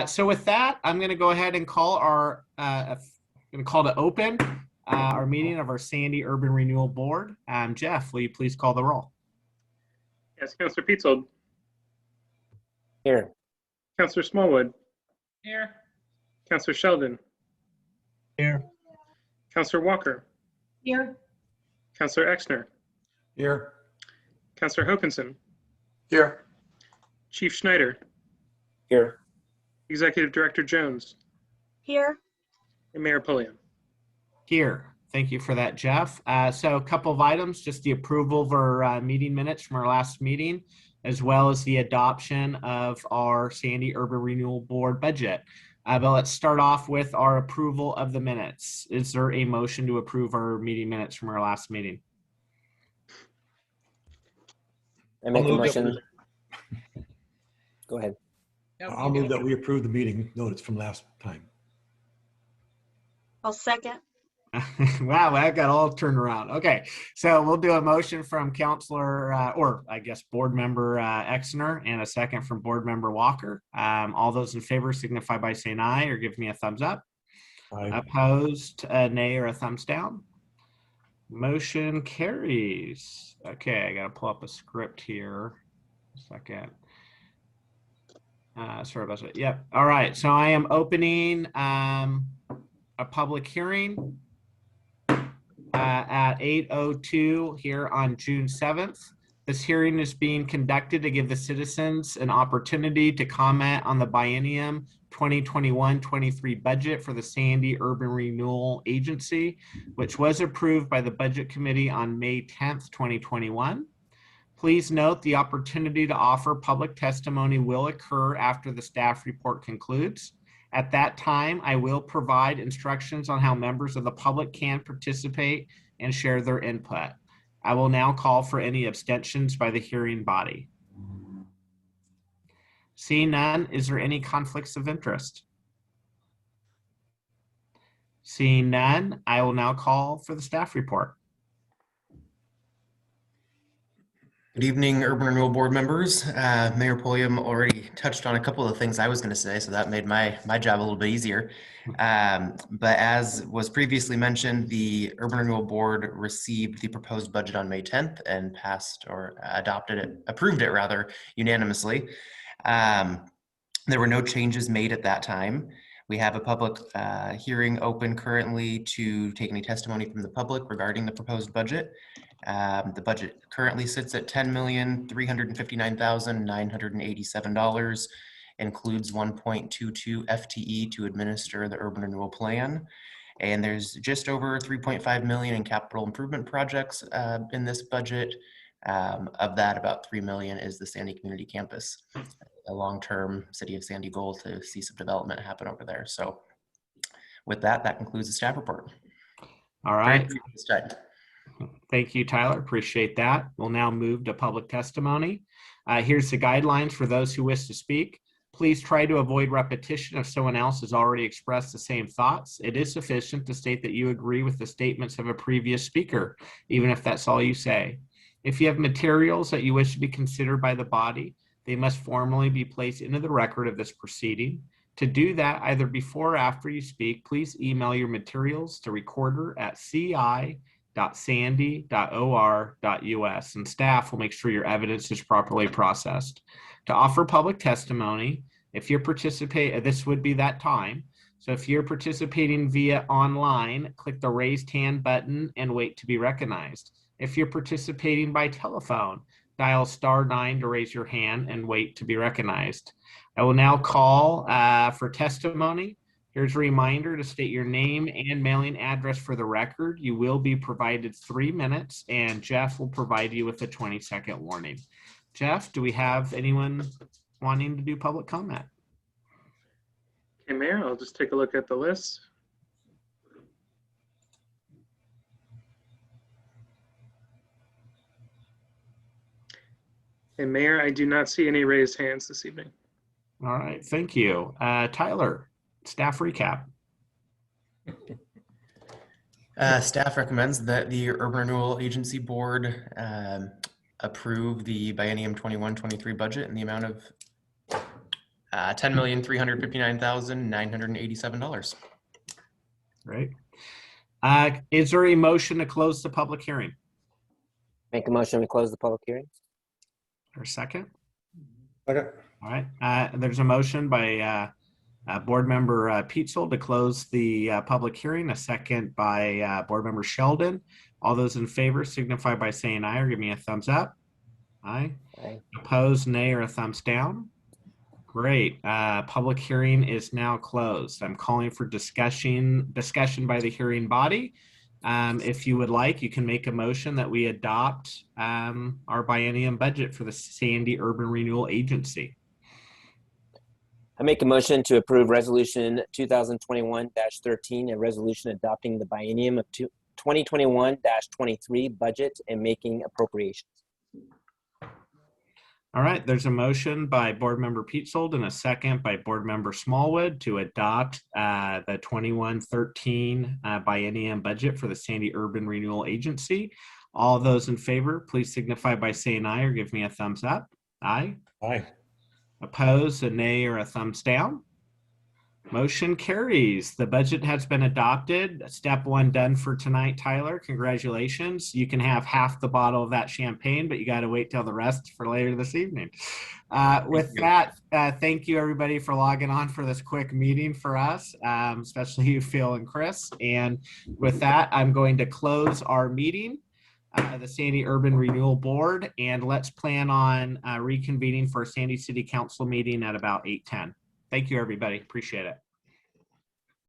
So with that, I'm going to go ahead and call to open our meeting of our Sandy Urban Renewal Board. Jeff, will you please call the roll? Yes, Councillor Peatsold. Here. Councillor Smallwood. Here. Councillor Sheldon. Here. Councillor Walker. Here. Councillor Exner. Here. Councillor Hokinson. Here. Chief Schneider. Here. Executive Director Jones. Here. And Mayor Pulliam. Here. Thank you for that, Jeff. So a couple of items, just the approval of our meeting minutes from our last meeting, as well as the adoption of our Sandy Urban Renewal Board budget. But let's start off with our approval of the minutes. Is there a motion to approve our meeting minutes from our last meeting? I make a motion. Go ahead. Yep, I'll move that we approve the meeting notes from last time. I'll second. Wow, I got all turned around. Okay, so we'll do a motion from Councillor, or I guess Board Member Exner, and a second from Board Member Walker. All those in favor signify by saying aye or give me a thumbs up. Aye. Opposed, a nay or a thumbs down. Motion carries. Okay, I got to pull up a script here. A second. Sorry about that. Yep. All right, so I am opening a public hearing at 8:02 here on June 7th. This hearing is being conducted to give the citizens an opportunity to comment on the biennium 2021-23 budget for the Sandy Urban Renewal Agency, which was approved by the Budget Committee on May 10th, 2021. Please note the opportunity to offer public testimony will occur after the staff report concludes. At that time, I will provide instructions on how members of the public can participate and share their input. I will now call for any abstentions by the hearing body. Seeing none, is there any conflicts of interest? Seeing none, I will now call for the staff report. Good evening, Urban Renewal Board members. Mayor Pulliam already touched on a couple of things I was going to say, so that made my job a little bit easier. But as was previously mentioned, the Urban Renewal Board received the proposed budget on May 10th and passed or approved it rather unanimously. There were no changes made at that time. We have a public hearing open currently to take any testimony from the public regarding the proposed budget. The budget currently sits at $10,359,987, includes 1.22 FTE to administer the urban renewal plan. And there's just over 3.5 million in capital improvement projects in this budget. Of that, about 3 million is the Sandy Community Campus, a long-term City of Sandy goal to see some development happen over there. So with that, that concludes the staff report. All right. Thank you, Tyler. Appreciate that. We'll now move to public testimony. Here's the guidelines for those who wish to speak. Please try to avoid repetition if someone else has already expressed the same thoughts. It is sufficient to state that you agree with the statements of a previous speaker, even if that's all you say. If you have materials that you wish to be considered by the body, they must formally be placed into the record of this proceeding. To do that, either before or after you speak, please email your materials to recorder@ci.sandy.or.us, and staff will make sure your evidence is properly processed. To offer public testimony, if you're this would be that time. So if you're participating via online, click the raised hand button and wait to be recognized. If you're participating by telephone, dial *9 to raise your hand and wait to be recognized. I will now call for testimony. Here's a reminder to state your name and mailing address for the record. You will be provided 3 minutes, and Jeff will provide you with a 20-second warning. Jeff, do we have anyone wanting to do public comment? Okay, Mayor, I'll just take a look at the list. And Mayor, I do not see any raised hands this evening. All right, thank you. Tyler, staff recap. Staff recommends that the Urban Renewal Agency Board approve the biennium 21-23 budget in the amount of $10,359,987. Right. Is there a motion to close the public hearing? Make a motion to close the public hearing. Or a second? Second. All right. There's a motion by Board Member Peetzel to close the public hearing. A second by Board Member Sheldon. All those in favor signify by saying aye or give me a thumbs up. Aye. Aye. Opposed, nay, or a thumbs down. Great. Public hearing is now closed. I'm calling for discussion by the hearing body. If you would like, you can make a motion that we adopt our biennium budget for the Sandy Urban Renewal Agency. I make a motion to approve resolution 2021-13, a resolution adopting the biennium of 2021-23 budget and making appropriations. All right, there's a motion by Board Member Peetzold and a second by Board Member Smallwood to adopt the 21-13 biennium budget for the Sandy Urban Renewal Agency. All those in favor, please signify by saying aye or give me a thumbs up. Aye. Aye. Opposed, a nay or a thumbs down. Motion carries. The budget has been adopted. Step one done for tonight, Tyler. Congratulations. You can have half the bottle of that champagne, but you got to wait till the rest for later this evening. With that, thank you everybody for logging on for this quick meeting for us, especially you, Phil and Chris. And with that, I'm going to close our meeting, the Sandy Urban Renewal Board, and let's plan on reconvening for a Sandy City Council meeting at about 8:10. Thank you, everybody. Appreciate it.